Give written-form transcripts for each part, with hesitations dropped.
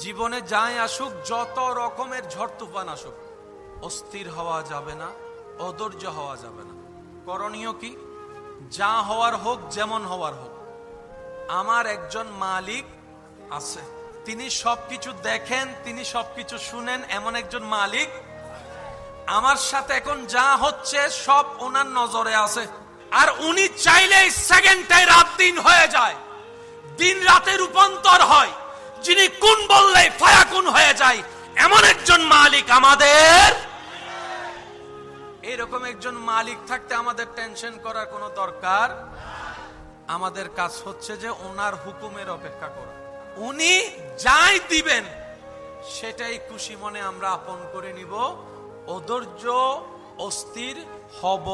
জীবনে যাই আসুক, যত রকমের ঝড় তুফান আসুক, অস্থির হওয়া যাবে না, অধৈর্য হওয়া যাবে না। করণীয় কি? যা হওয়ার হোক, যেমন হওয়ার হোক, আমার একজন মালিক আছে, তিনি সবকিছু দেখেন, তিনি সবকিছু শুনেন, এমন একজন মালিক আমার সাথে এখন যা হচ্ছে সব ওনার নজরে আছে। আর উনি চাইলে সেকেন্ডটাই রাত দিন হয়ে যায়, দিন রাতে রূপান্তর হয়, যিনি কোন বললে ফায়াকুন হয়ে যায়, এমন একজন মালিক আমাদের। এরকম একজন মালিক থাকতে আমাদের টেনশন করার কোনো দরকার। আমাদের কাজ হচ্ছে যে ওনার হুকুমের অপেক্ষা করা। উনি যাই দিবেন সেটাই খুশি মনে আমরা আপন করে নিব, অধৈর্য অস্থির হব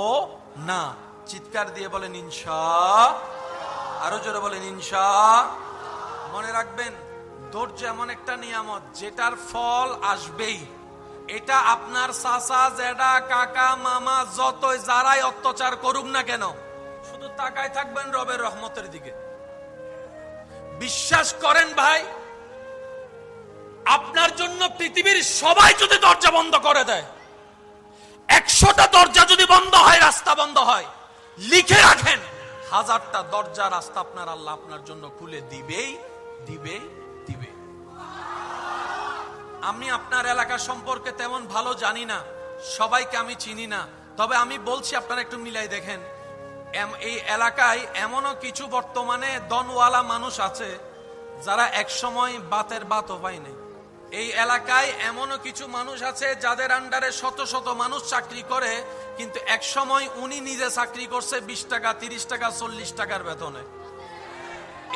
না। চিৎকার দিয়ে বলেন ইনশাআল্লাহ, আরো জোরে বলেন ইনশাআল্লাহ। মনে রাখবেন, ধৈর্য এমন একটা নিয়ামত যেটার ফল আসবেই। এটা আপনার চাচা, জেঠা, কাকা, মামা যতই যারাই অত্যাচার করুক না কেন, শুধু তাকায় থাকবেন রবের রহমতের দিকে। বিশ্বাস করেন ভাই, আপনার জন্য পৃথিবীর সবাই যদি দরজা বন্ধ করে দেয়, 100টা দরজা যদি বন্ধ হয়, রাস্তা বন্ধ হয়, লিখে রাখেন 1000টা দরজা রাস্তা আপনার আল্লাহ আপনার জন্য খুলে দিবেই দিবেই দিবে। আমি আপনার এলাকা সম্পর্কে তেমন ভালো জানি না, সবাইকে আমি চিনি না, তবে আমি বলছি আপনারা একটু মিলাই দেখেন। এই এলাকায় এমনও কিছু বর্তমানে দনওয়ালা মানুষ আছে যারা একসময় বাতের বাতও পায়নি। এই এলাকায় এমনও কিছু মানুষ আছে যাদের আন্ডারে শত শত মানুষ চাকরি করে, কিন্তু একসময় উনি নিজে চাকরি করছে 20 টাকা, 30 টাকা, 40 টাকার বেতনে।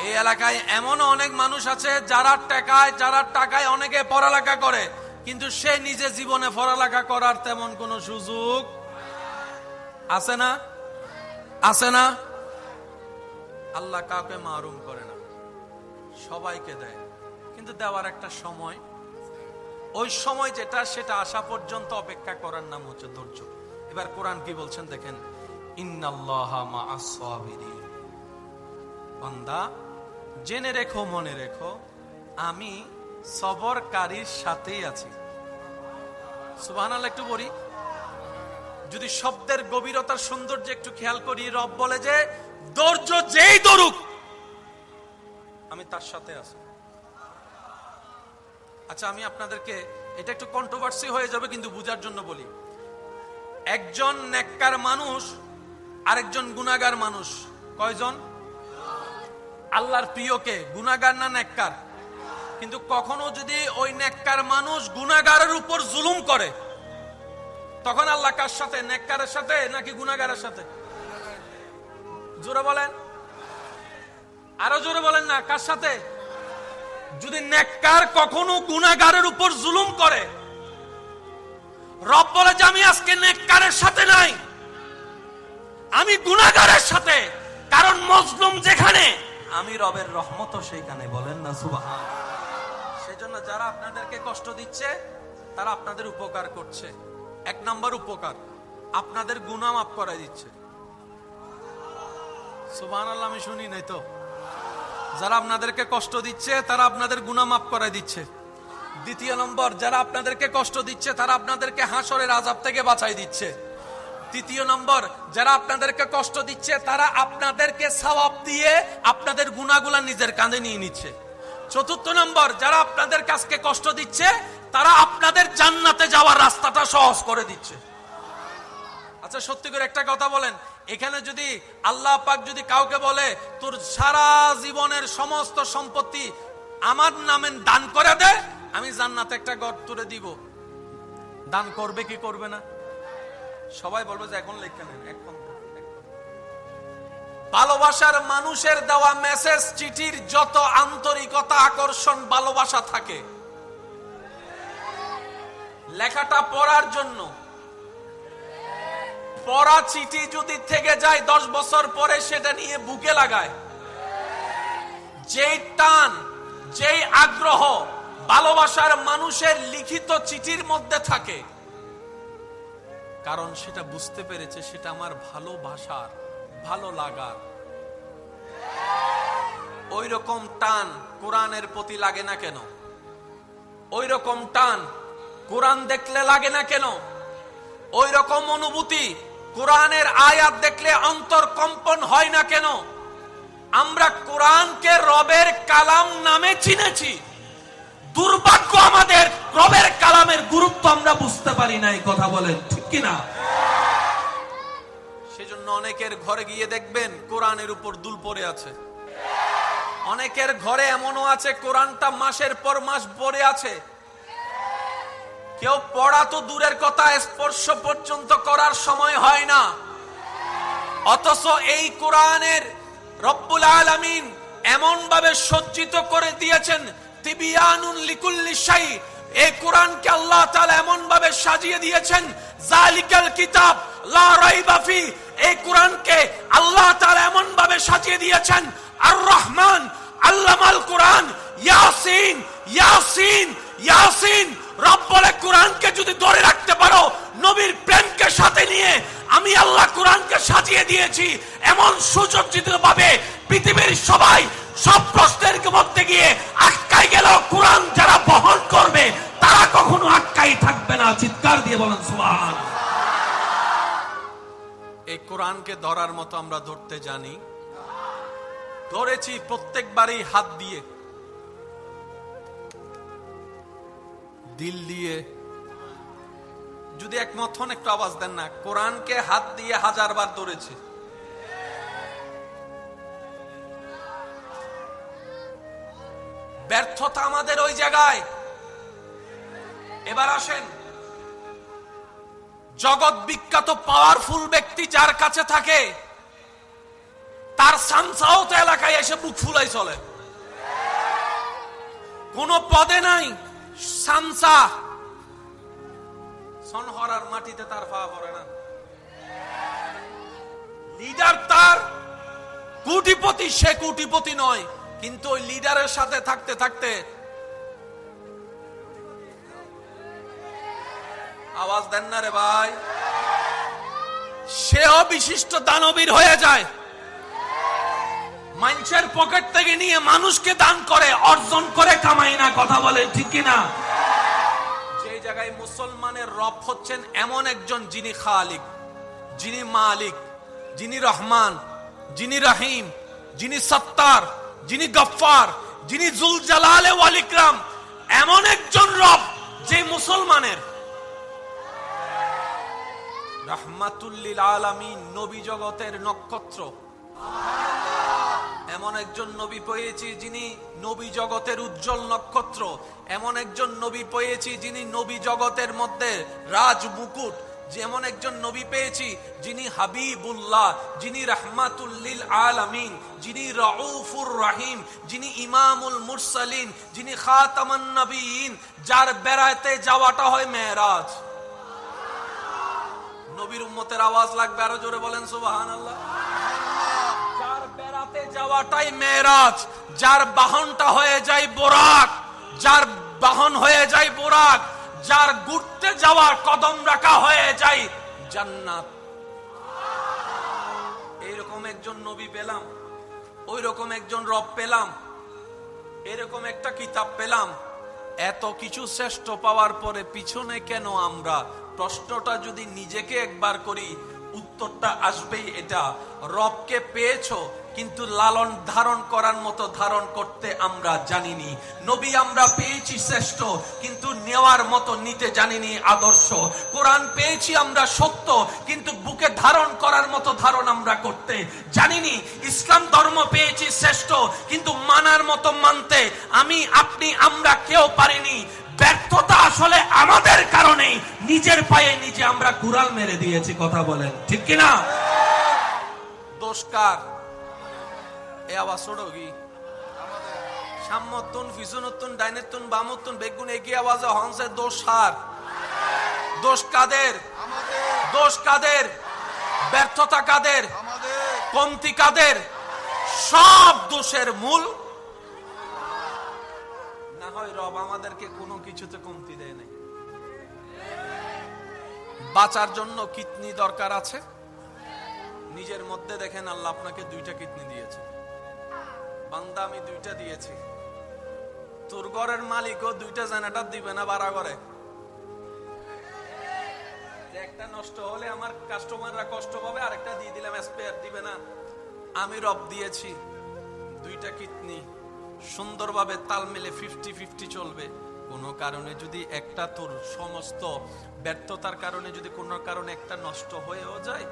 এই এলাকায় এমনও অনেক মানুষ আছে যারা টাকায় অনেকে পড়ালেখা করে, কিন্তু সে নিজে জীবনে পড়ালেখা করার তেমন কোনো সুযোগ আছে না? আছে না? আল্লাহ কাউকে মাহরুম করে না, সবাইকে দেয়, কিন্তু দেওয়ার একটা সময়, ওই সময় যেটা সেটা আসা পর্যন্ত অপেক্ষা করার নাম হচ্ছে ধৈর্য। এবার কোরআন কি বলছেন দেখেন, ইন্নাল্লাহা মাআস সাবিরিন। বান্দা জেনে রেখো, মনে রেখো, আমি সবরকারীর সাথেই আছি। সুবহানাল্লাহ একটু বলি, যদি শব্দের গভীরতার সৌন্দর্য একটু খেয়াল করি, রব বলে যে ধৈর্য যেই ধরুক আমি তার সাথে আছি। আচ্ছা, আমি আপনাদেরকে, এটা একটু কন্ট্রোভার্সি হয়ে যাবে কিন্তু বুঝার জন্য বলি। একজন নেককার মানুষ আর একজন গুনাহগার মানুষ, কয়জন? আল্লাহর প্রিয়কে গুনাহগার না নেককার? কিন্তু কখনো যদি ওই নেককার মানুষ গুনাহগারের উপর জুলুম করে, তখন আল্লাহ কার সাথে? নেককারের সাথে নাকি গুনাহগারের সাথে? জোরে বলেন, আরো জোরে বলেন না, কার সাথে? যদি নেককার কখনো গুনাহগারের উপর জুলুম করে, রব বলে যে আমি আজকে নেককারের সাথে নাই, আমি গুনাহগারের সাথে। কারণ মজলুম যেখানে, আমি রবের রহমতও সেইখানে। বলেন না সুবহান। সেজন্য যারা আপনাদেরকে কষ্ট দিচ্ছে তারা আপনাদের উপকার করছে। 1 নম্বর উপকার, আপনাদের গুনাহ মাফ করাই দিচ্ছে। সুবহানাল্লাহ, আমি শুনি নাই তো। যারা আপনাদেরকে কষ্ট দিচ্ছে তারা আপনাদের গুনাহ মাফ করাই দিচ্ছে। 2 নম্বর, যারা আপনাদেরকে কষ্ট দিচ্ছে তারা আপনাদেরকে হাসরের আযাব থেকে বাঁচাই দিচ্ছে। 3 নম্বর, যারা আপনাদেরকে কষ্ট দিচ্ছে তারা আপনাদেরকে সওয়াব দিয়ে আপনাদের গুনাহগুলো নিজের কাঁধে নিয়ে নিচ্ছে। 4 নম্বর, যারা আপনাদের কাছে কষ্ট দিচ্ছে তারা আপনাদের জান্নাতে যাওয়ার রাস্তাটা সহজ করে দিচ্ছে। আচ্ছা, সত্যি করে একটা কথা বলেন, এখানে যদি আল্লাহ পাক যদি কাউকে বলে তোর সারা জীবনের সমস্ত সম্পত্তি আমার নামে দান করে দে, আমি জান্নাতে একটা ঘর তুলে দিব, দান করবে কি করবে না? সবাই বলবে যে এখন লেখা নেন। এখন ভালোবাসার মানুষের দেওয়া মেসেজ চিঠির যত আন্তরিকতা, আকর্ষণ, ভালোবাসা থাকে, লেখাটা পড়ার জন্য, পড়া চিঠি যদি থেকে যায় 10 বছর পরে সেটা নিয়ে বুকে লাগায়, যেই টান, যেই আগ্রহ ভালোবাসার মানুষের লিখিত চিঠির মধ্যে থাকে, কারণ সেটা বুঝতে পেরেছে সেটা আমার ভালোবাসার, ভালো লাগার। ওই রকম টান কোরআনের প্রতি লাগে না কেন? ওই রকম টান কোরআন দেখলে লাগে না কেন? ওই রকম অনুভূতি কোরআনের আয়াত দেখলে অন্তর কম্পন হয় না কেন? আমরা কোরআনকে রবের কালাম নামে চিনেছি, দুর্ভাগ্য আমাদের রবের কালামের গুরুত্ব আমরা বুঝতে পারি না। এই কথা বলেন ঠিক কিনা? সেজন্য অনেকের ঘরে গিয়ে দেখবেন কোরআনের উপর দুল পড়ে আছে। অনেকের ঘরে এমনও আছে কোরআনটা মাসের পর মাস পড়ে আছে। কেউ পড়া তো দূরের কথা, স্পর্শ পর্যন্ত করার সময় হয় না। অথচ এই কোরআনের রব্বুল আলামিন এমন ভাবে সজ্জিত করে দিয়েছেন, তিবিয়ানুন লিকুল্লি শাই। এই কোরআনকে আল্লাহ তাআলা এমন ভাবে সাজিয়ে দিয়েছেন, যালিকাল কিতাব লা রাইবা ফি। এই কোরআনকে আল্লাহ তাআলা এমন ভাবে সাজিয়ে দিয়েছেন, আর রহমান আল্লামাল কোরআন, ইয়াসিন ইয়াসিন ইয়াসিন। রব বলে কোরআনকে যদি ধরে রাখতে পারো, নবীর প্রেমকে সাথে নিয়ে আমি আল্লাহ কোরআনকে সাজিয়ে দিয়েছি এমন সুসজ্জিত ভাবে পৃথিবীর সবাই সব প্রশ্নের মধ্যে গিয়ে আটকাই গেল, কোরআন যারা বহন করবে তারা কখনো আটকাই থাকবে না। চিৎকার দিয়ে বলেন সুবহান। এই কোরআনকে ধরার মতো আমরা ধরতে জানি? ধরেছি প্রত্যেকবারই হাত দিয়ে, দিল দিয়ে। যদি একমত হন একটু আওয়াজ দেন না। কোরআনকে হাত দিয়ে 1000 বার ধরেছে। ব্যর্থতা আমাদের ওই জায়গায়। এবার আসেন, জগৎ বিখ্যাত পাওয়ারফুল ব্যক্তি যার কাছে থাকে, তার সামসাও তো এলাকায় এসে বুক ফুলাই চলে। কোন পদে নাই, সামসা সনহরার মাটিতে তার পা পড়ে না। লিডার তার কোটিপতি, সে কোটিপতি নয়, কিন্তু ওই লিডারের সাথে থাকতে থাকতে আওয়াজ দেন না রে ভাই, সেও বিশিষ্ট দানবীর হয়ে যায়। মানুষের পকেট থেকে নিয়ে মানুষকে দান করে, অর্জন করে কামাই না। কথা বলেন ঠিক কিনা? যে জায়গায় মুসলমানের রব হচ্ছেন এমন একজন, যিনি খালিক, যিনি মালিক, যিনি রহমান, যিনি রহিম, যিনি সত্তার, যিনি গফফার, যিনি জুল জালালে ওয়াল ইকরাম, এমন একজন রব যে মুসলমানের রাহমাতুল লিল আলামিন, নবী জগতের নক্ষত্র। এমন একজন নবী পেয়েছি যিনি নবী জগতের উজ্জ্বল নক্ষত্র। এমন একজন নবী পেয়েছি যিনি নবী জগতের মধ্যে রাজ মুকুট। যেমন একজন নবী পেয়েছি যিনি হাবিবুল্লাহ, যিনি রাহমাতুল লিল আলামিন, যিনি রাউফুর রহিম, যিনি ইমামুল মুরসালিন, যিনি খাতামান নবীন, যার বেড়াতে যাওয়াটা হয় মেরাজ। নবীর উম্মতের আওয়াজ লাগবে, আরো জোরে বলেন সুবহানাল্লাহ। যার বেড়াতে যাওয়াটাই মেরাজ, যার বাহনটা হয়ে যায় বোরাক, যার বাহন হয়ে যায় বোরাক, যার ঘুরতে যাওয়ার কদম রাখা হয়ে যায় জান্নাত। এইরকম একজন নবী পেলাম, ওই রকম একজন রব পেলাম, এরকম একটা কিতাব পেলাম। এত কিছু শ্রেষ্ঠ পাওয়ার পরে পিছনে কেন আমরা? প্রশ্নটা যদি নিজেকে একবার করি, উত্তরটা আসবেই এটা। রবকে পেয়েছো, কিন্তু লালন ধারণ করার মতো ধারণ করতে আমরা জানিনি। নবী আমরা পেয়েছি শ্রেষ্ঠ, কিন্তু নেওয়ার মতো নিতে জানিনি আদর্শ। কোরআন পেয়েছি আমরা সত্য, কিন্তু বুকে ধারণ করার মতো ধারণ আমরা করতে জানিনি। ইসলাম ধর্ম পেয়েছি শ্রেষ্ঠ, কিন্তু মানার মতো মানতে আমি, আপনি, আমরা কেউ পারিনি। ব্যর্থতা আসলে আমাদের কারণে, নিজের পায়ে নিজে আমরা কুড়াল মেরে দিয়েছি। কথা বলেন ঠিক কিনা? দোষ কার? এ আওয়াজ ছোড়ো কি? সাম্যতুন, ফিজুনতুন, ডাইনেতুন, বামতুন, বেগুন, এগিয়ে আওয়াজে হংসের দোষ হার। দোষ কাদের? দোষ কাদের? ব্যর্থতা কাদের? কমতি কাদের? সব দোষের মূল না হয় রব আমাদেরকে কোনো কিছুতে কমতি দেয় নাই। বাঁচার জন্য কিডনি দরকার আছে। নিজের মধ্যে দেখেন আল্লাহ আপনাকে 2টা কিডনি দিয়েছে। বান্দা আমি 2টা দিয়েছি, তোর ঘরের মালিকও দুইটা জেনারেটর দিবে না ভাড়া করে? একটা নষ্ট হলে আমার কাস্টমাররা কষ্ট পাবে, আরেকটা দিয়ে দিলাম, স্পেয়ার দিবে না। আমি রব দিয়েছি দুইটা কিডনি, সুন্দরভাবে তাল মিলে 50-50 চলবে। কোনো কারণে যদি একটা, তোর সমস্ত ব্যর্থতার কারণে যদি কোনো কারণে একটা নষ্ট হয়েও যায়,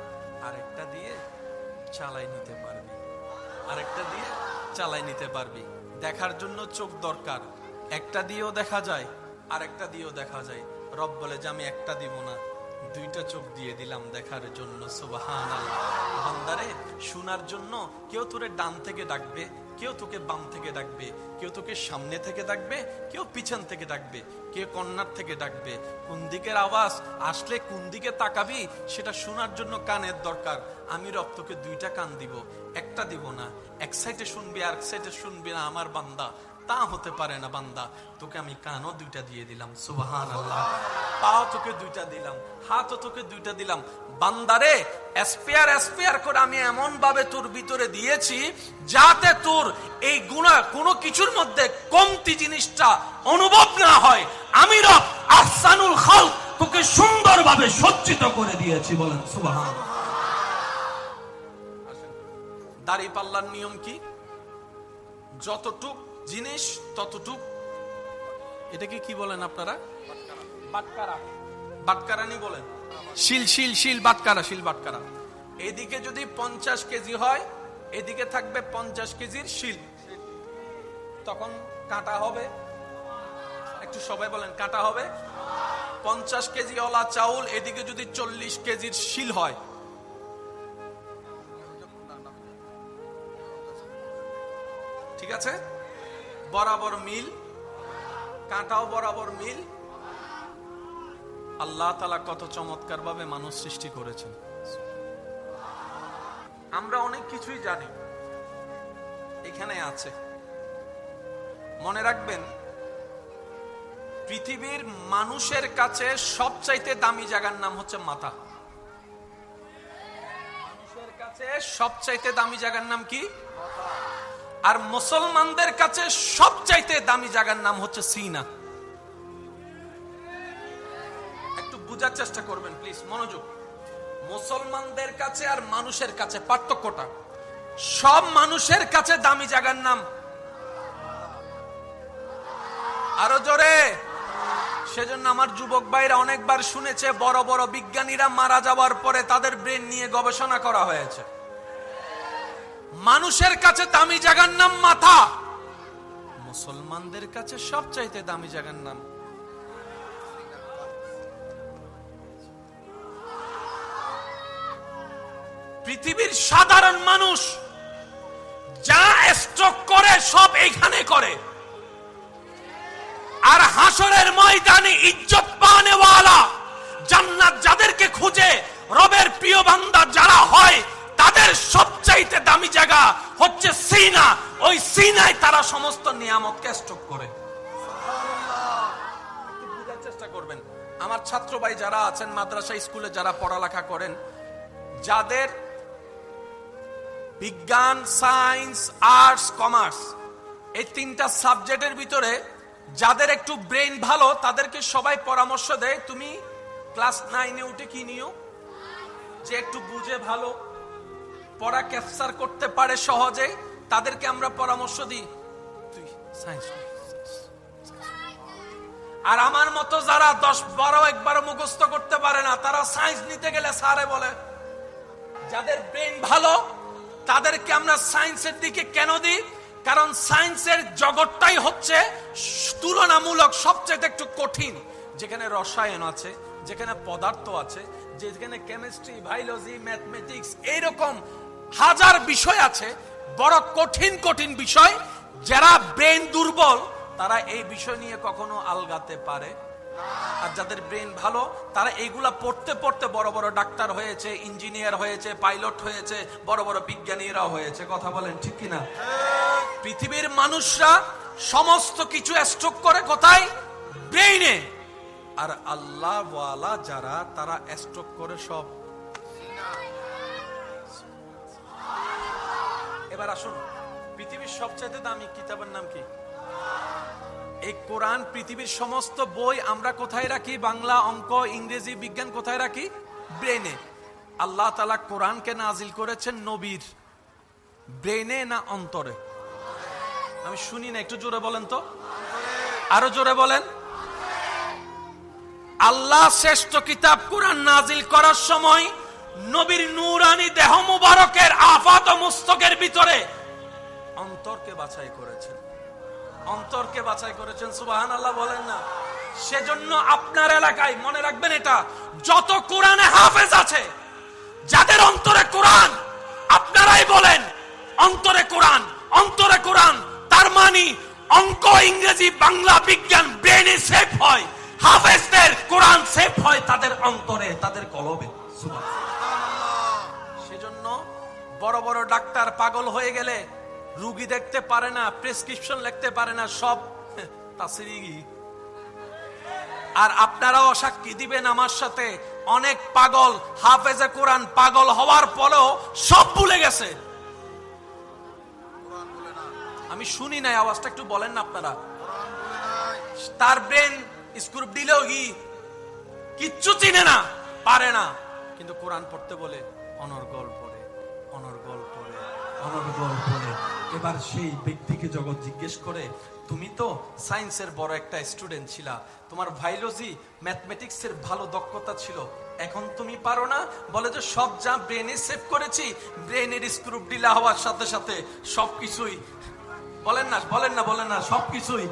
আরেকটা দিয়ে চালাই নিতে পারবি, আরেকটা দিয়ে চালাই নিতে পারবি। দেখার জন্য চোখ দরকার, একটা দিয়েও দেখা যায়, আরেকটা দিয়েও দেখা যায়। রব বলে যে আমি একটা দিব না, দুইটা চোখ দিয়ে দিলাম দেখার জন্য। সুবহানাল্লাহ। বান্দারে শোনার জন্য কেউ তোরে ডান থেকে ডাকবে, কেউ তোকে বাম থেকে ডাকবে, কেউ তোকে সামনে থেকে ডাকবে, কেউ পিছন থেকে ডাকবে, কেউ কর্নার থেকে ডাকবে। কোন দিকের আওয়াজ আসলে কোন দিকে তাকাবি সেটা শোনার জন্য কানের দরকার। আমি রব তোকে দুইটা কান দিব, একটা দিব না। এক সাইডে শুনবি আর এক সাইডে শুনবি না আমার বান্দা, তা হতে পারে না বান্দা। তোকে আমি কানও দুইটা দিয়ে দিলাম, সুবহানাল্লাহ। পাও তোকে দুইটা দিলাম, হাতও তোকে দুইটা দিলাম। বান্দারে স্পেয়ার করে আমি এমন ভাবে তোর ভিতরে দিয়েছি যাতে তোর এই গুনাহ কোনো কিছুর মধ্যে কমতি জিনিসটা অনুভব না হয়। আমি রব আহসানুল খালক তোকে সুন্দরভাবে সজ্জিত করে দিয়েছি, বলেন সুবহানাল্লাহ। দাড়ি পাল্লার নিয়ম কি? যতটুক জিনিস ততটুক, এটাকে কি বলেন আপনারা? বাটকারা, বাটকারানি বলেন। শিল শিল শিল বাটকারা, শিল বাটকারা। এদিকে যদি 50 কেজি হয়, এদিকে থাকবে 50 কেজির শিল, তখন কাটা হবে। একটু সবাই বলেন কাটা হবে। 50 কেজি ওলা চাউল, এদিকে যদি 40 কেজির শিল হয়, ঠিক আছে? বরাবর মিল, কাঁটাও বরাবর মিল। আল্লাহ তাআলা কত চমৎকার ভাবে মানুষ সৃষ্টি করেছেন। আমরা অনেক কিছুই জানি, এখানে আছে। মনে রাখবেন, পৃথিবীর মানুষের কাছে সবচাইতে দামি জায়গার নাম হচ্ছে মাথা। মানুষের কাছে সবচাইতে দামি জায়গার নাম কি? আর মুসলমানদের কাছে সবচাইতে দামি জায়গার নাম হচ্ছে সিনা। একটু বুঝার চেষ্টা করবেন প্লিজ, মনোযোগ। মুসলমানদের কাছে আর মানুষের কাছে পার্থক্যটা, সব মানুষের কাছে দামি জায়গার নাম আরো জোরে। সেজন্য আমার যুবক ভাইরা অনেকবার শুনেছে বড় বড় বিজ্ঞানীরা মারা যাওয়ার পরে তাদের ব্রেন নিয়ে গবেষণা করা হয়েছে। মানুষের কাছে দামি জায়গার নাম মাথা, মুসলমানদের কাছে সবচাইতে দামি জায়গার নাম পৃথিবীর সাধারণ মানুষ যা স্ট্রোক করে সব এইখানে করে, আর হাসরের ময়দানে ইজ্জত পানেওয়ালা জান্নাত যাদেরকে খুঁজে রবের প্রিয় বান্দা যারা হয়, তাদের সবচাইতে দামি জায়গা হচ্ছে সিনা। ওই সিনায় তারা সমস্ত নিয়ামতকে স্টক করে। বুঝার চেষ্টা করবেন। আমার ছাত্র ভাই যারা আছেন, মাদ্রাসা স্কুলে যারা পড়ালেখা করেন, যাদের বিজ্ঞান, সায়েন্স, আর্টস, কমার্স এই তিনটা সাবজেক্টের ভিতরে যাদের একটু ব্রেন ভালো, তাদেরকে সবাই পরামর্শ দেয় তুমি ক্লাস 9-এ উঠে কি নিও, যে একটু বুঝে ভালো পড়া ক্যাপচার করতে পারে সহজে, তাদেরকে আমরা পরামর্শ দিই তুই সায়েন্স। আর আমার মতো যারা 10-12 একবার মুখস্থ করতে পারে না, তারা সায়েন্স নিতে গেলে স্যারে বলে। যাদের ব্রেন ভালো তাদেরকে আমরা সায়েন্সের দিকে কেন দিই? কারণ সায়েন্সের জগৎটাই হচ্ছে তুলনামূলক সবচেয়ে একটু কঠিন, যেখানে রসায়ন আছে, যেখানে পদার্থ আছে, যেখানে কেমিস্ট্রি, বায়োলজি, ম্যাথমেটিক্স, এইরকম হাজার বিষয় আছে, বড় কঠিন কঠিন বিষয়। যারা ব্রেন দুর্বল তারা এই বিষয় নিয়ে কখনো আলগাতে পারে, আর যাদের ব্রেন ভালো তারা এইগুলা পড়তে পড়তে বড় বড় ডাক্তার হয়েছে, ইঞ্জিনিয়ার হয়েছে, পাইলট হয়েছে, বড় বড় বিজ্ঞানীরা হয়েছে। কথা বলেন ঠিক কিনা? পৃথিবীর মানুষরা সমস্ত কিছু স্ট্রোক করে কোথায়? ব্রেইনে। আর আল্লাহ ওয়ালা যারা, তারা স্ট্রোক করে সব। এবার আসুন, পৃথিবীর সবচেয়ে দামি কিতাবের নাম কি? এই কোরআন, পৃথিবীর সমস্ত বই আমরা কোথায় রাখি? বাংলা, অঙ্ক, ইংরেজি, বিজ্ঞান কোথায় রাখি? ব্রেনে। আল্লাহ তাআলা কোরআনকে নাজিল করেছেন নবীর ব্রেনে না অন্তরে? আমি শুনি না, একটু জোরে বলেন তো, আরো জোরে বলেন। আল্লাহ শ্রেষ্ঠ কিতাব কোরআন নাজিল করার সময় নবীর নূরানী দেহ মুবারকের আফাত ও মুস্তকের ভিতরে অন্তরকে বাছাই করেছেন, অন্তরকে বাছাই করেছেন। সুবহানাল্লাহ বলেন না? সেজন্য আপনার এলাকায় মনে রাখবেন, এটা যত কোরআনে হাফেজ আছে, যাদের অন্তরে কোরআন, আপনারাই বলেন অন্তরে কোরআন, অন্তরে কোরআন। তার মানে অঙ্ক, ইংরেজি, বাংলা, বিজ্ঞান ব্রেনে সেভ হয়, হাফেজদের কোরআন সেভ হয় তাদের অন্তরে, তাদের কলবে। সেজন্য বড় বড় ডাক্তার পাগল হয়ে গেলে রোগী দেখতে পারে না, প্রেসক্রিপশন লিখতে পারে না, সব তাসরিগি। আর আপনারাও সাক্ষী দিবেন আমার সাথে, অনেক পাগল হাফেজে কোরআন পাগল হওয়ার পরেও সব ভুলে গেছে। আমি শুনি নাই, আওয়াজটা একটু বলেন না আপনারা। তার ব্রেন স্ক্রু দিলেও কিচ্ছু চিনে না, পারে না, কিন্তু কোরআন পড়তে বলে অনর্গল পড়ে, অনর্গল পড়ে, অনর্গল পড়ে। এবার সেই ব্যক্তিকে জগৎ জিজ্ঞেস করে, তুমি তো সায়েন্সের বড় একটা স্টুডেন্ট ছিলা, তোমার বায়োলজি ম্যাথমেটিক্সের ভালো দক্ষতা ছিল, এখন তুমি পারো না? বলে যে সব যা ব্রেনে সেভ করেছি, ব্রেনের স্ক্রু ঢিলা হওয়ার সাথে সাথে সবকিছুই, বলেন না বলেন না বলেন না, সবকিছুই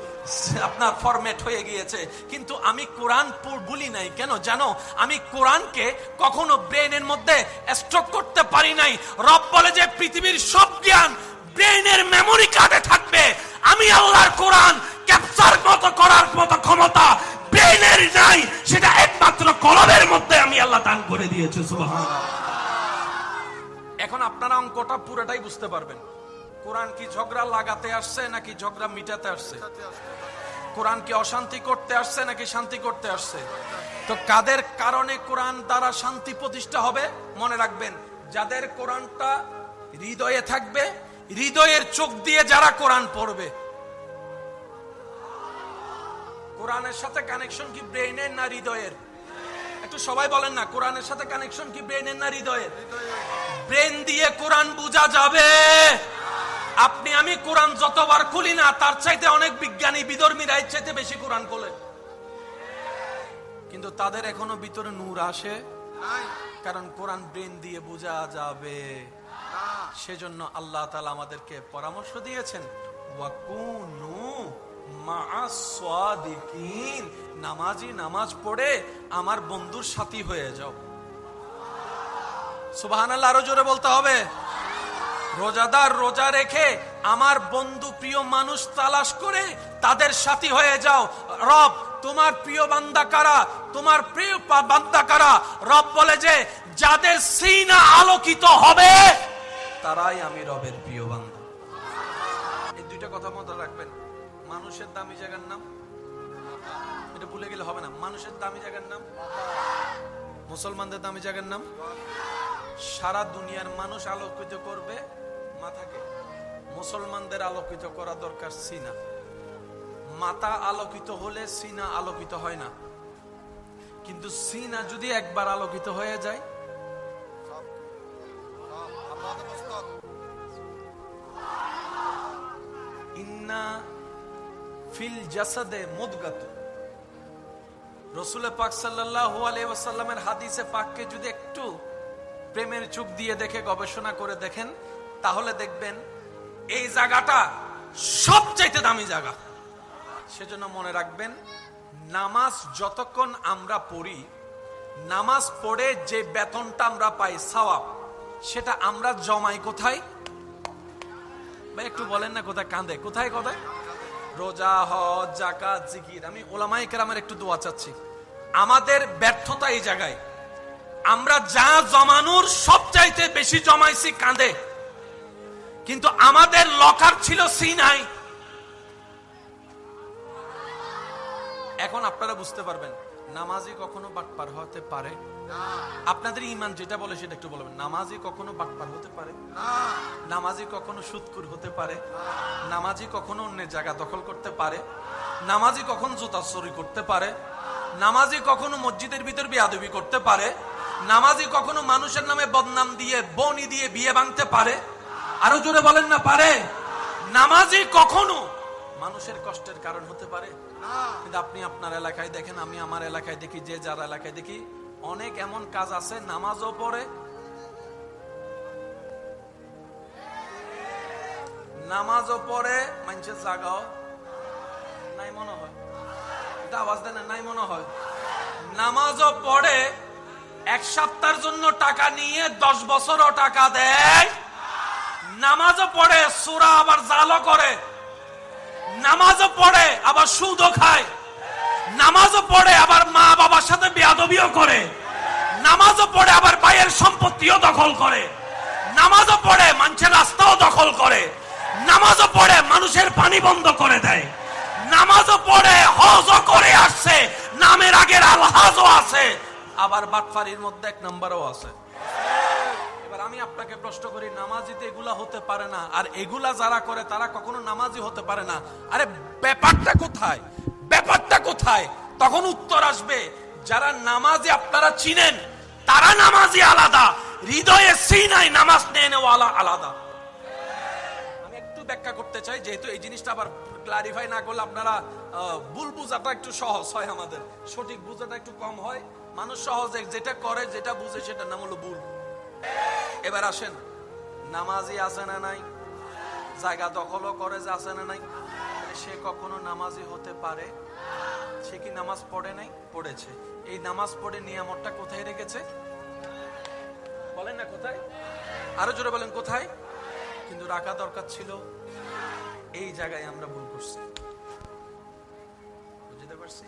আপনার ফরম্যাট হয়ে গিয়েছে। কিন্তু আমি কোরআন ভুলি নাই। কেন জানো? আমি কোরআনকে কখনো ব্রেনের মধ্যে স্টক করতে পারি নাই। রব বলে যে পৃথিবীর সব জ্ঞান ব্রেনের মেমোরি কার্ডে থাকবে, আমি আল্লাহর কোরআন ক্যাপচার করার মতো ক্ষমতা ব্রেনের নাই, সেটা একমাত্র কলবের মধ্যে আমি আল্লাহ দান করে দিয়েছি। সুবহানাল্লাহ। এখন আপনারা অঙ্কটা পুরোটাই বুঝতে পারবেন। কোরআন কি ঝগড়া লাগাতে আসছে নাকি ঝগড়া মিটাতে আসছে? কোরআন কি অশান্তি করতে আসছে নাকি শান্তি করতে আসছে? তো কাদের কারণে কোরআন দ্বারা শান্তি প্রতিষ্ঠা হবে? মনে রাখবেন, যাদের কোরআনটা হৃদয়ে থাকবে, হৃদয়ের চোখ দিয়ে যারা কোরআন পড়বে। কোরআনের সাথে কানেকশন কি ব্রেইনের না হৃদয়ের? একটু সবাই বলেন না, কোরআনের সাথে কানেকশন কি ব্রেইনের না হৃদয়ের? ব্রেন দিয়ে কোরআন বোঝা যাবে। আপনি আমি কোরআন যতবার খুলি না, তার চাইতে অনেক বিজ্ঞানী বিধর্মীরা এর চাইতে বেশি কোরআন খোলে, কিন্তু তাদের এখনো ভিতরে নূর আসে, কারণ কোরআন ব্রেন দিয়ে বোঝা যাবে। সেজন্য আল্লাহ তাআলা আমাদেরকে পরামর্শ দিয়েছেন, ওয়াকুনু মা'আস সাদিকিন, নামাজি নামাজ পড়ে আমার বন্ধুর সাথী হয়ে যাও। সুবহানাল্লাহ, আরো জোরে বলতে হবে। রোজাদার রোজা রেখে আমার বন্ধু প্রিয় মানুষ তালাশ করে তাদের সাথী হয়ে যাও। রব তোমার প্রিয় বান্দা কারা? তোমার প্রিয় বান্দা কারা? রব বলে যে যাদের সিনা আলোকিত হবে তারাই আমি রবের প্রিয় বান্দা। এই দুইটা কথা মনে রাখবেন। মানুষের দামি জায়গার নাম, এটা ভুলে গেলে হবে না। মানুষের দামি জায়গার নাম, মুসলমানদের দামি জায়গার নাম। সারা দুনিয়ার মানুষ আলোকিত করবে মাথাকে, মুসলমানদের আলোকিত করা দরকার সিনা। মাথা আলোকিত হলে সিনা আলোকিত হয় না, কিন্তু সিনা যদি একবার আলোকিত হয়ে যায়, ইন্না ফিল জাসাদে মুদগাত, রাসূল পাক সাল্লাল্লাহু আলাইহি ওয়াসাল্লামের হাদিসে পাককে যদি একটু প্রেমের চোখ দিয়ে দেখে গবেষণা করে দেখেন, তাহলে দেখবেন এই জায়গাটা সবচাইতে দামি জায়গা। সেজন্য মনে রাখবেন, নামাজ যতক্ষণ আমরা পড়ি, নামাজ পড়ে যে বেতনটা আমরা পাই সওয়াব, সেটা আমরা জমাই কোথায়? ভাই একটু বলেন না, কোথায়? কাঁদে। কোথায় কোথায়? রোজা, হজ, যাকাত, জিকির। আমি উলামায়ে কেরামের একটু দোয়া চাচ্ছি। আমাদের ব্যর্থতা এই জায়গায়, আমরা যা জমানোর সবচাইতে বেশি জমাইছি কাঁদে, কিন্তু আমাদের লকার ছিল সিনাই। এখন আপনারা বুঝতে পারবেন নামাজি কখনো বাটপার হতে পারে? আপনাদের ঈমান যেটা বলে সেটা একটু বলবেন। নামাজি কখনো বাটপার হতে পারে? নামাজি কখনো সুদখোর হতে পারে? নামাজি কখনো অন্যের জায়গা দখল করতে পারে? নামাজি কখন জুতা চুরি করতে পারে? নামাজি কখনো মসজিদের ভিতর বেয়াদবি করতে পারে? নামাজি কখনো মানুষের নামে বদনাম দিয়ে বনি দিয়ে বিয়ে ভাঙতে পারে? আরো জোরে বলেন না, পারে? নামাজি কখনো মানুষের কষ্টের কারণ হতে পারে? কিন্তু আপনি আপনার এলাকায় দেখেন, আমি আমার এলাকায় দেখি, যে যার এলাকায় দেখি, অনেক এমন কাজ আছে নামাজও পড়ে, নামাজও পড়ে, মানুষের জাগাও নাই মনে হয়, এটা আওয়াজ দেন নাই মনে হয়, নামাজও পড়ে, এক সপ্তাহের জন্য টাকা নিয়ে 10 বছরও টাকা দেয়, নামাজও পড়ে, সূরা আবার জালও করে, নামাজও পড়ে আবার সুদও খায়, নামাজও পড়ে আবার মা বাবার সাথে বেয়াদবিও করে, নামাজও পড়ে আবার ভাইয়ের সম্পত্তিও দখল করে, নামাজও পড়ে মানুষের রাস্তাও দখল করে, নামাজও পড়ে মানুষের পানি বন্ধ করে দেয়, নামাজও পড়ে হজও করে আসছে, নামের আগের আলহাজও আছে, আবার বাটফারির মধ্যে 1 নম্বরও আছে। এবার আমি আপনাকে প্রশ্ন করি, নামাজিতে এগুলা হতে পারে না, আর এগুলা যারা করে তারা কখনো নামাজি হতে পারে না। আরে ব্যাপারটা কোথায়, ব্যাপারটা কোথায়? তখন উত্তর আসবে, যারা নামাজি আপনারা চিনেন তারা নামাজি আলাদা, হৃদয়ে সিনাই নামাজ নেওয়ালা আলাদা। আমি একটু ব্যাখ্যা করতে চাই, যেহেতু এই জিনিসটা আবার ক্লারিফাই না করলে আপনারা ভুল বুঝাটা একটু সহজ হয়, আমাদের সঠিক বুঝাটা একটু কম হয়, মানুষ সহজে যেটা করে যেটা বুঝে সেটার নাম হলো ভুল। এবার আসেন, নামাজি আছে না নাই? জায়গা দখলও করে, যে আছে না নাই? সে কখনো নামাজি হতে পারে? সে কি নামাজ পড়ে নাই? পড়েছে। এই নামাজ পড়ে নিয়ামতটা কোথায় রেখেছে? বলেন না কোথায়? আরো জোরে বলেন কোথায়? কিন্তু রাখা দরকার ছিল এই জায়গায়, আমরা ভুল করছি। বুঝতে পারছি?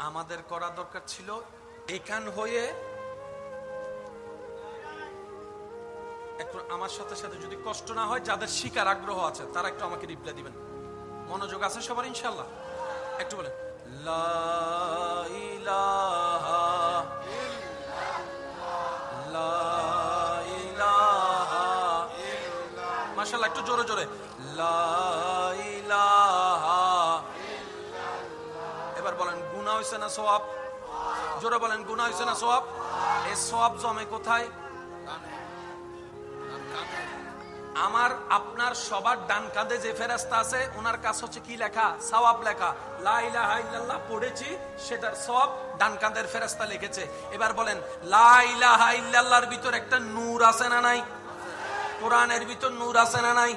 আমাদের করা দরকার ছিল এখান হয়ে, একটু আমার সাথে সাথে যদি কষ্ট না হয়, যাদের শিকার আগ্রহ আছে তারা একটু আমাকে রিপ্লাই দিবেন। মনোযোগ আছে সবার ইনশাআল্লাহ? একটু বলেন লা ইলাহা লা ইলাহা, মাশাআল্লাহ, একটু জোরে জোরে লা ইলাহা। এবার বলেন গুনাহ হইছে না সওয়াব? জোরে বলেন গুনাহ হইছে না সওয়াব? এই সওয়াব জমে কোথায়? আমার আপনার সবার ডান কাঁধে যে ফেরেশতা আছে, ওনার কাজ হচ্ছে কি লেখা? সওয়াব লেখা। লা ইলাহা ইল্লাল্লাহ পড়েছি, সেটার সওয়াব ডান কাঁধের ফেরেশতা লিখেছে। এবার বলেন লা ইলাহা ইল্লাল্লাহর ভিতর একটা নূর আছে না নাই? কোরআনের ভিতর নূর আছে না নাই?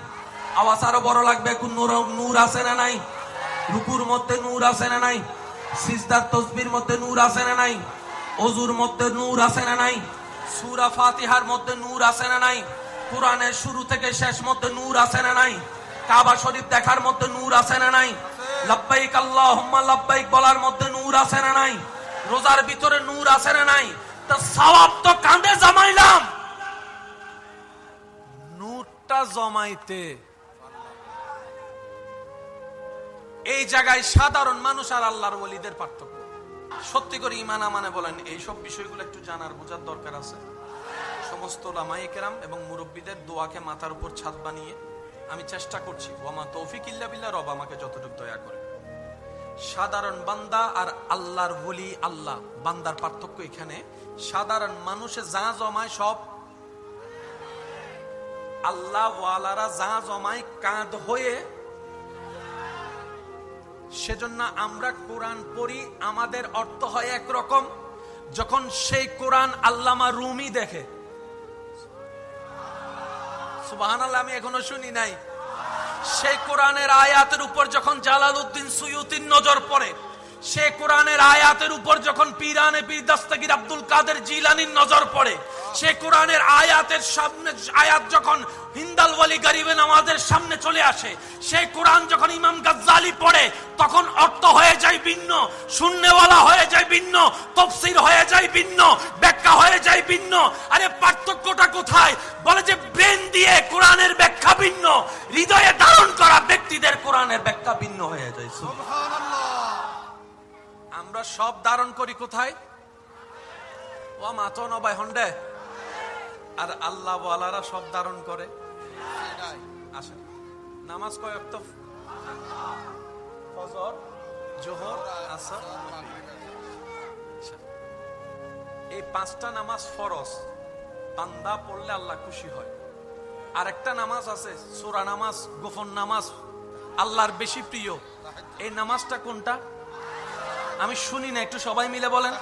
আওয়াজ আরো বড় লাগবে, কোন নূর আছে না নাই? রুকুর মধ্যে নূর আছে না নাই? সিজদার তাসবির মধ্যে নূর আছে না নাই? ওযুর মধ্যে নূর আছে না নাই? সূরা ফাতিহার মধ্যে নূর আছে না নাই? কোরআনের শুরু থেকে শেষ মধ্যে নূর আছে না নাই? কাবা শরীফ দেখার মধ্যে নূর আছে না নাই? লাব্বাইক আল্লাহুম্মা লাব্বাইক বলার মধ্যে নূর আছে না নাই? রোজার ভিতরে নূর আছে না নাই? তো সওয়াব তো কাঁধে জমাইলাম, নূরটা জমাইতে এই জায়গায় সাধারণ মানুষ আর আল্লাহর ওলিদের পার্থক্য। সত্যি করে ঈমান আমানে বলেন, এইসব বিষয়গুলো একটু জানার বোঝার দরকার আছে। সমস্ত উলামায়ে কেরাম এবং মুরব্বীদের দোয়াকে মাথার উপর ছাদ বানিয়ে আমি চেষ্টা করছি, ওয়ামা তৌফিক ইল্লা বিল্লাহ, রব আমাকে যতটুকু দয়া করে। সাধারণ বান্দা আর আল্লাহর ওলি, আল্লাহ বান্দার পার্থক্য এখানে। সাধারণ মানুষে যা জমায় সব আল্লাহ ওয়ালারা যা জমায় কাঁধ হয়ে। সেজন্য আমরা কোরআন পড়ি, আমাদের অর্থ হয় একরকম, যখন সেই কোরআন আল্লামা রুমি দেখে, সুবহানাল্লাহ, আমি এখনো শুনি নাই, সেই কোরআনের আয়াতের উপর যখন জালালউদ্দিন সুয়ুতির নজর পড়ে, সেই কোরআনের আয়াতের উপর যখন পীরানে পীর দস্তগীর আব্দুল কাদের জিলানীর নজর পড়ে, সেই কোরআনের আয়াতের সামনে আয়াত যখন হিন্দাল ওয়ালি গরিবে নামাজের সামনে চলে আসে, সেই কোরআন যখন ইমাম গাজ্জালি পড়ে, তখন অর্থ হয়ে যায় ভিন্ন, শূন্যওয়ালা হয়ে যায় ভিন্ন, তাফসীর হয়ে যায় ভিন্ন, ব্যাখ্যা হয়ে যায় ভিন্ন। আরে পার্থক্যটা কোথায়? বলে যে ব্রেন দিয়ে কোরআনের ব্যাখ্যা ভিন্ন, হৃদয়ে ধারণ করা ব্যক্তিদের কোরআনের ব্যাখ্যা ভিন্ন হয়ে যায়। সুবহানাল্লাহ। আমরা সব ধারণ করি কোথায়? ও মাতো নবাই হন্ডে। আর আল্লাহ ওয়ালারা সব ধারণ করে। আসেন, নামাজ কয় ওয়াক্ত? ফজর, জোহর, আসর, এই 5টা নামাজ ফরজ, বান্দা পড়লে আল্লাহ খুশি হয়। আরেকটা নামাজ আছে সূরা নামাজ, গোপন নামাজ, আল্লাহর বেশি প্রিয়। এই নামাজটা কোনটা আমি শুনি না, একটু সবাই মিলে বলেন।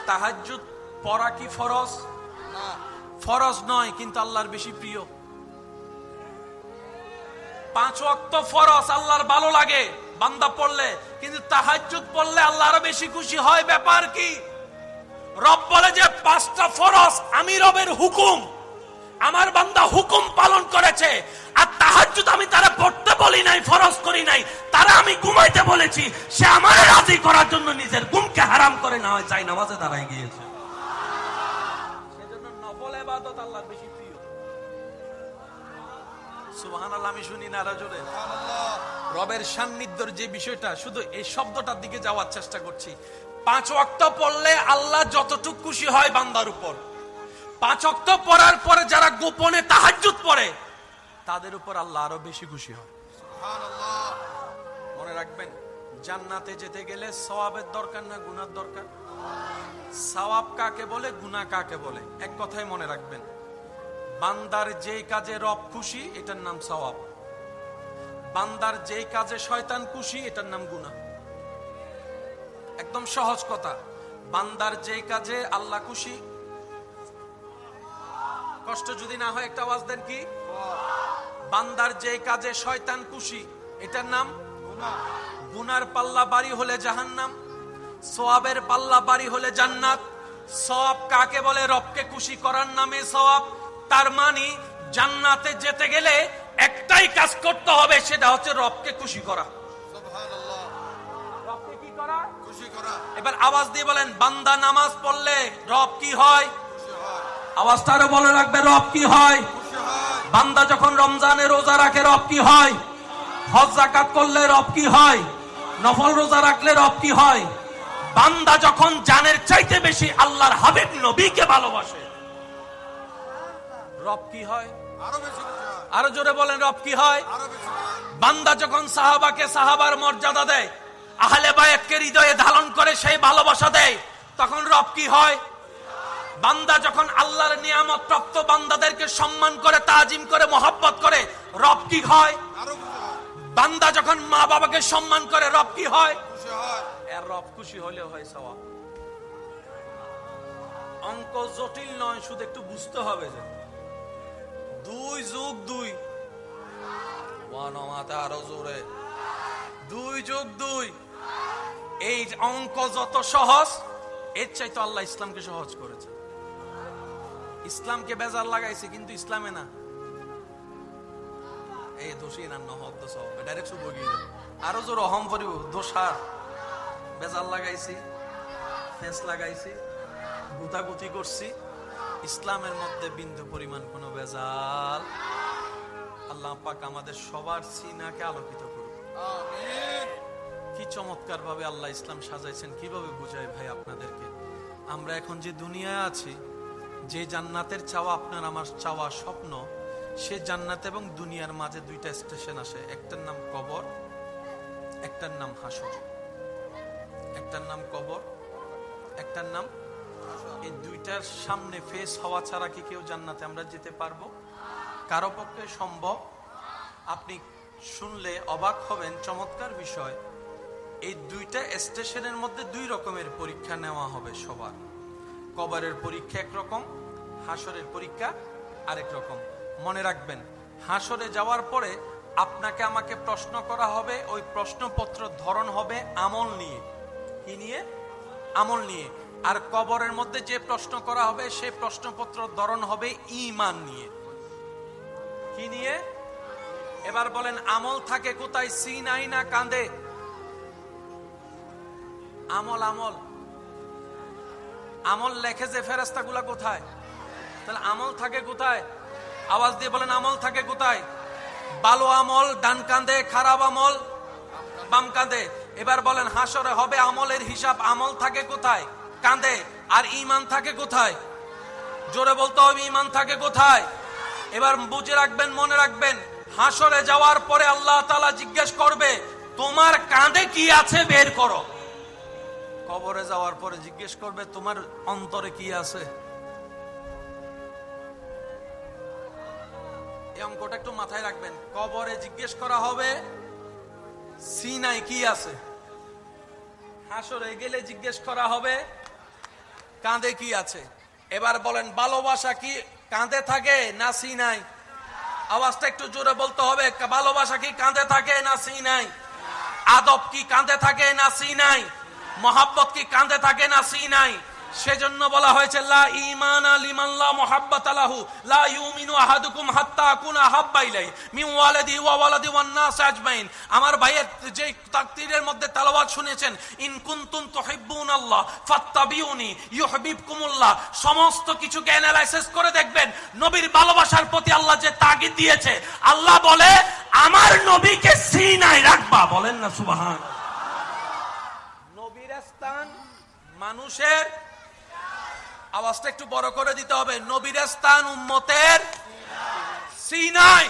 তাহাজ্জুদ পড়া কি ফরজ? ফরজ নয়, কিন্তু আল্লাহর বেশি প্রিয়। 5 ওয়াক্ত ফরজ, আল্লাহর ভালো লাগে বান্দা পড়লে, কিন্তু তাহাজ্জুদ পড়লে আল্লাহ আরো বেশি খুশি হয়। ব্যাপার কি? রব বলে যে 5টা ফরজ আমি রবের হুকুম, আমার বান্দা হুকুম পালন করেছে, আর তাহাজ্জুদ আমি তারা পড়তে বলি নাই, ফরজ করি নাই, তারা আমি ঘুমাইতে বলেছি। সে আমারে রাজি করার জন্য নিজের ঘুমকে হারাম করে না হয় চাই নামাজে দাঁড়ায় গিয়েছে। সেজন্য নফল ইবাদত আল্লাহর বেশি প্রিয়। সুবহানাল্লাহ, আমি শুনি না আরো জোরে। রবের সান্নিধ্যের যে বিষয়টা, শুধু এই শব্দটার দিকে যাওয়ার চেষ্টা করছি। 5 ওয়াক্ত পড়লে আল্লাহ যতটুকু খুশি হয় বান্দার উপর, 5 ওয়াক্ত পড়ার পরে যারা গোপনে তাহাজ্জুদ পড়ে তাদের উপর আল্লাহ আরো বেশি খুশি হয়। সুবহানাল্লাহ। মনে রাখবেন, জান্নাতে যেতে গেলে সওয়াবের দরকার না গুনার দরকার? সওয়াব কাকে বলে, গুনাহ কাকে বলে? এক কথাই মনে রাখবেন, বান্দার যেই কাজে রব খুশি এটার নাম সওয়াব, বান্দার যেই কাজে শয়তান খুশি এটার নাম গুনাহ। একদম সহজ কথা। বান্দার যেই কাজে আল্লাহ খুশি, কষ্ট যদি না হয় একটা আওয়াজ দেন, কি? বান্দার যেই কাজে শয়তান খুশি এটার নাম গুনাহ। গুনার পাল্লা বাড়ি হলে জাহান্নাম, সওয়াবের পাল্লা বাড়ি হলে জান্নাত। সওয়াব কাকে বলে? রবকে খুশি করার নামে সওয়াব। তার মানে জান্নাতে যেতে গেলে একটাই কাজ করতে হবে, সেটা হচ্ছে রবকে খুশি করা। সুবহানাল্লাহ। রবকে কি করা? খুশি করা। এবার আওয়াজ দিয়ে বলেন, বান্দা নামাজ পড়লে রব কি হয়? খুশি হয়। আওয়াজটা আরো বলে রাখবে, রব কি হয়? খুশি হয়। বান্দা যখন রমজানে রোজা রাখে রব কি হয়? হজ যাকাত করলে রব কি হয়? নফল রোজা রাখলে রব কি হয়? বান্দা যখন জানের চাইতে বেশি আল্লাহর হাবিব নবীকে ভালোবাসে রব কি হয়? আরো বেশি খুশি হয়। আরো জোরে বলেন, রব কি হয়? আরো বেশি। বান্দা যখন সাহাবাকে সাহাবার মর্যাদা দেয়, আহলে বায়াতকে হৃদয়ে ধারণ করে সেই ভালোবাসা দেয়, তখন রব কি হয়? বান্দা যখন আল্লাহর নিয়ামত প্রাপ্ত বান্দাদেরকে সম্মান করে, তাজিম করে, মহব্বত করে, রব কি হয়? আরো খুশি হয়। বান্দা যখন মা বাবাকে সম্মান করে রব কি হয়? খুশি হয়। এর রব খুশি হলে হয় সওয়াব। অঙ্ক জটিল নয়, শুধু একটু বুঝতে হবে যে 2 যোগ 2 আরো জোরে 2 যোগ 2। এই অঙ্ক যত সহজ, এর চাইতে আল্লাহ ইসলামকে সহজ করেছে। ইসলামকে বেজার লাগাইছে, কিন্তু ইসলামে না। এই দোষী না নহদ্দ সব ডাইরেক্ট শুভ গিয়ে আরো জোর অহম করিব। দোষার বেজার লাগাইছি, ফেস লাগাইছি, গুতাগুতি করছি। ইসলামের মধ্যে বিন্দু পরিমাণ কোনো বেজাল। আল্লাহ পাক আমাদের সবার সিনাকে আলোকিত করুন, আমিন। কি চমৎকার ভাবে আল্লাহ ইসলাম সাজাইছেন, কিভাবে বুঝাই ভাই আপনাদেরকে। আমরা এখন যে দুনিয়ায় আছি, যে জান্নাতের চাওয়া আপনার আমার চাওয়া স্বপ্ন, সে জান্নাত এবং দুনিয়ার মাঝে 2টা স্টেশন আসে। একটার নাম কবর, একটার নাম হাসর। একটার নাম কবর, একটার নাম। এই 2টার সামনে ফেস হওয়া ছাড়া কি কেউ জান্নাতে আমরা যেতে পারবো? কারো পক্ষে সম্ভব? আপনি শুনলে অবাক হবেন, চমৎকার বিষয়। এই 2টা স্টেশনের মধ্যে 2 রকমের পরীক্ষা নেওয়া হবে সবার। কবরের পরীক্ষা একরকম, হাসরের পরীক্ষা আরেক রকম। মনে রাখবেন, হাসরে যাওয়ার পরে আপনাকে আমাকে প্রশ্ন করা হবে, ওই প্রশ্নপত্র ধরন হবে আমল নিয়ে। কি নিয়ে? আমল নিয়ে। আর কবরের মধ্যে যে প্রশ্ন করা হবে, সেই প্রশ্নপত্র ধরন হবে ঈমান নিয়ে। কি নিয়ে? এবার বলেন, আমল থাকে কোথায়? সিনাই না কাঁধে? আমল আমল আমল লেখে যে ফেরেশতাগুলা কোথায়? তাহলে আমল থাকে কোথায়? আওয়াজ দিয়ে বলেন, আমল থাকে কোথায়? ভালো আমল ডান কাঁধে, খারাপ আমল বাম কাঁধে। এবার বলেন, হাসরে হবে আমলের হিসাব। আমল থাকে কোথায়? কাঁধে। আর ঈমান থাকে কোথায়? জোরে বলতে হবে, ঈমান থাকে কোথায়? এবার বুঝে রাখবেন, মনে রাখবেন, হাসরে যাওয়ার পরে আল্লাহ তাআলা জিজ্ঞেস করবে, তোমার কাঁধে কি আছে বের করো। কবরে যাওয়ার পরে জিজ্ঞেস করবে তোমার অন্তরে কি আছে। এই অঙ্কটা একটু মাথায় রাখবেন। কবরে জিজ্ঞেস করা হবে সিনায় কি আছে, হাসরে গেলে জিজ্ঞেস করা হবে কাঁধে কি আছে। এবার বলেন ভালোবাসা কি কাঁধে থাকে না সিনায়? আওয়াজটা একটু জোরে বলতে হবে। ভালোবাসা কি কাঁধে থাকে না সিনায়? আদব কি কাঁধে থাকে না সিনায়? মহাব্বত কি কাঁধে থাকে না সিনায়? সেজন্য বলা হয়েছে লা ঈমানা লিমান লা মুহাব্বাতা লাহু লা ইউমিনু আহাদুকুম হাত্তা আকুনা হাব্বা ইলাইহি মিন ওয়ালিদিহি ওয়া ওয়ালাদি ওয়ান নাস আজমাইন। আমার ভাইয়ের যে তাকদীরের মধ্যে তেলাওয়াত শুনেছেন, ইন কুনতুম তুহিব্বুনাল্লাহ ফাত্তাবিউনি ইউহিব্বুকুমুল্লাহ, সমস্ত কিছুকে অ্যানালাইসিস করে দেখবেন নবীর ভালোবাসার প্রতি আল্লাহ যে তাগিদ দিয়েছে। আল্লাহ বলে আমার নবীকে সিনায় রাখবা। বলেন না সুবহান। নবীর স্থান মানুষের, আওয়াজটা একটু বড় করে দিতে হবে, নবীর স্থান উম্মতের সিনায়।